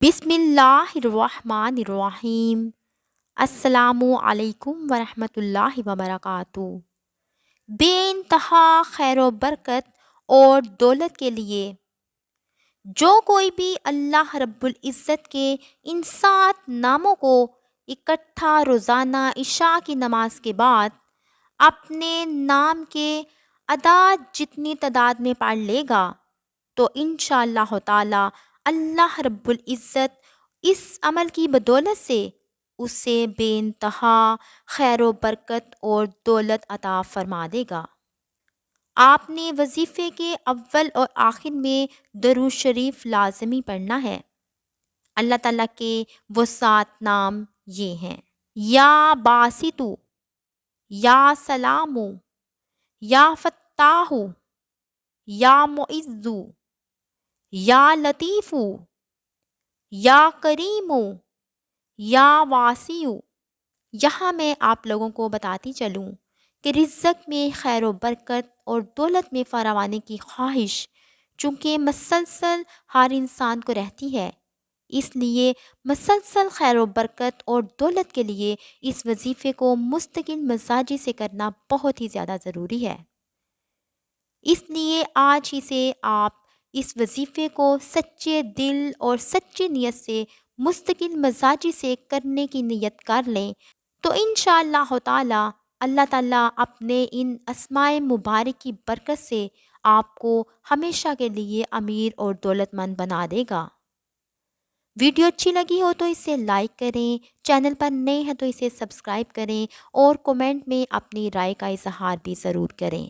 بسم اللہ الرحمن الرحیم۔ السلام علیکم ورحمۃ اللہ وبرکاتہ۔ بے انتہا خیر و برکت اور دولت کے لیے جو کوئی بھی اللہ رب العزت کے ان 7 ناموں کو اکٹھا روزانہ عشاء کی نماز کے بعد اپنے نام کے اعداد جتنی تعداد میں پڑھ لے گا تو انشاءاللہ تعالی اللہ رب العزت اس عمل کی بدولت سے اسے بے انتہا خیر و برکت اور دولت عطا فرما دے گا۔ آپ نے وظیفے کے اول اور آخر میں درود شریف لازمی پڑھنا ہے۔ اللہ تعالیٰ کے وہ 7 نام یہ ہیں: یا باسطو، یا سلامو، یا فتاحو، یا معزو، یا لطیفو، یا کریمو، یا واسیع۔ یہاں میں آپ لوگوں کو بتاتی چلوں کہ رزق میں خیر و برکت اور دولت میں فراوانی کی خواہش چونکہ مسلسل ہر انسان کو رہتی ہے، اس لیے مسلسل خیر و برکت اور دولت کے لیے اس وظیفے کو مستقل مزاجی سے کرنا بہت ہی زیادہ ضروری ہے۔ اس لیے آج ہی سے آپ اس وظیفے کو سچے دل اور سچی نیت سے مستقل مزاجی سے کرنے کی نیت کر لیں تو انشاءاللہ تعالی اللہ تعالیٰ اپنے ان اسماء مبارک کی برکت سے آپ کو ہمیشہ کے لیے امیر اور دولت مند بنا دے گا۔ ویڈیو اچھی لگی ہو تو اسے لائک کریں، چینل پر نئے ہیں تو اسے سبسکرائب کریں اور کومنٹ میں اپنی رائے کا اظہار بھی ضرور کریں۔